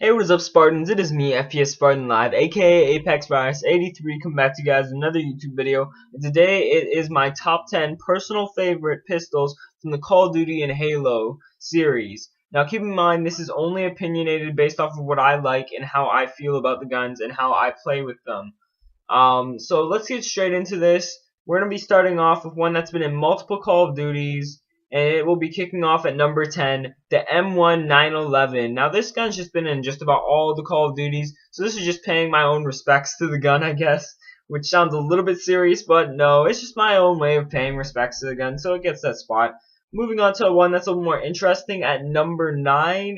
Hey, what is up, Spartans? It is me, FPS Spartan Live, aka Apex Virus 83, coming back to you guys with another YouTube video. And today it is my top 10 personal favorite pistols from the Call of Duty and Halo series. Now, keep in mind, this is only opinionated based off of what I like and how I feel about the guns and how I play with them. So let's get straight into this. We're going to be starting off with one that's been in multiple Call of Duties, and it will be kicking off at number 10, the M1 911. Now, this gun's just been in just about all the Call of Duties, so this is just paying my own respects to the gun, I guess, which sounds a little bit serious, but no, it's just my own way of paying respects to the gun, so it gets that spot. Moving on to one that's a little more interesting at number 9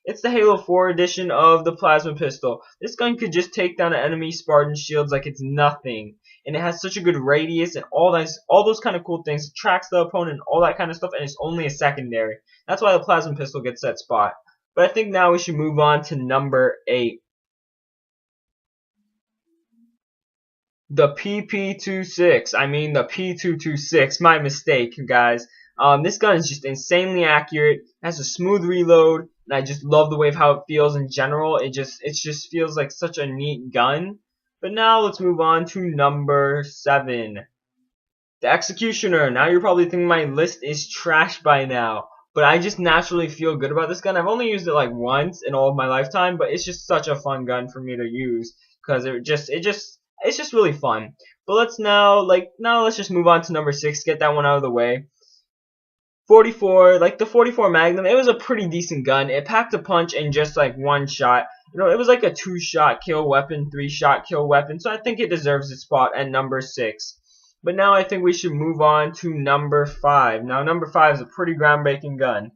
it's the Halo 4 edition of the plasma pistol. This gun could just take down an enemy Spartan shields like it's nothing. And it has such a good radius and all those kind of cool things. It tracks the opponent, all that kind of stuff, and it's only a secondary. That's why the plasma pistol gets that spot. But I think now we should move on to number 8. The PP26. I mean the P226. My mistake, guys. This gun is just insanely accurate. It has a smooth reload, and I just love the way of how it feels in general. It just feels like such a neat gun. But now let's move on to number 7. The Executioner. Now you're probably thinking my list is trash by now, but I just naturally feel good about this gun. I've only used it like once in all of my lifetime, but it's just such a fun gun for me to use because it's just really fun. But let's just move on to number 6. Get that one out of the way. 44, like the 44 Magnum, it was a pretty decent gun. It packed a punch in just like one shot. You know, it was like a 2-shot kill weapon, 3-shot kill weapon, so I think it deserves its spot at number 6. But now I think we should move on to number 5. Now, number 5 is a pretty groundbreaking gun.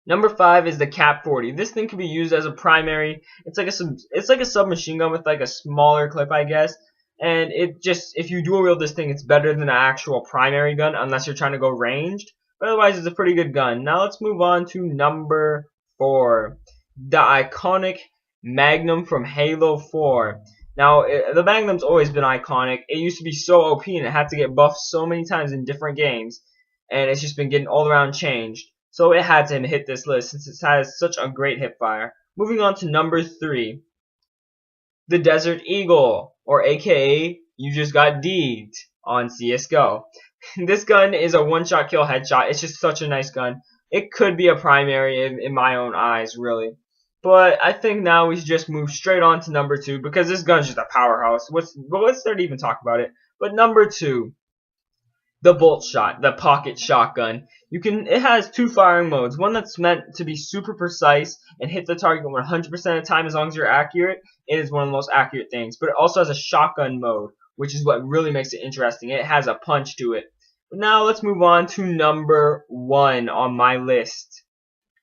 Number 5 is the Cap 40. This thing can be used as a primary. It's like a submachine gun with like a smaller clip, I guess. And if you dual wield this thing, it's better than an actual primary gun unless you're trying to go ranged. But otherwise, it's a pretty good gun. Now let's move on to number 4. The iconic Magnum from Halo 4. Now, the Magnum's always been iconic. It used to be so OP and it had to get buffed so many times in different games. And it's just been getting all around changed. So it had to hit this list since it has such a great hipfire. Moving on to number 3. The Desert Eagle, or aka, you just got D'd on CSGO. This gun is a 1-shot kill headshot. It's just such a nice gun. It could be a primary in my own eyes, really. But I think now we should just move straight on to number 2 because this gun's just a powerhouse. Let's start to even talk about it. But number 2, the Bolt Shot, the pocket shotgun. It has 2 firing modes. One that's meant to be super precise and hit the target 100% of the time as long as you're accurate. It is one of the most accurate things. But it also has a shotgun mode, which is what really makes it interesting. It has a punch to it. But now let's move on to number 1 on my list.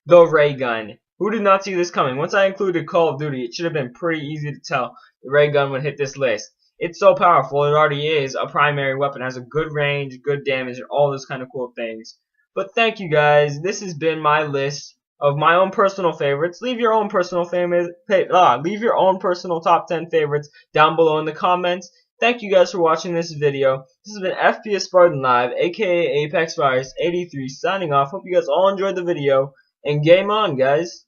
The Ray Gun. Who did not see this coming? Once I included Call of Duty, it should have been pretty easy to tell the Ray Gun would hit this list. It's so powerful, it already is a primary weapon. It has a good range, good damage, and all those kind of cool things. But thank you guys. This has been my list of my own personal favorites. Leave your own personal top 10 favorites down below in the comments. Thank you guys for watching this video. This has been FPS Spartan Live, aka Apex Virus 83, signing off. Hope you guys all enjoyed the video, and game on, guys.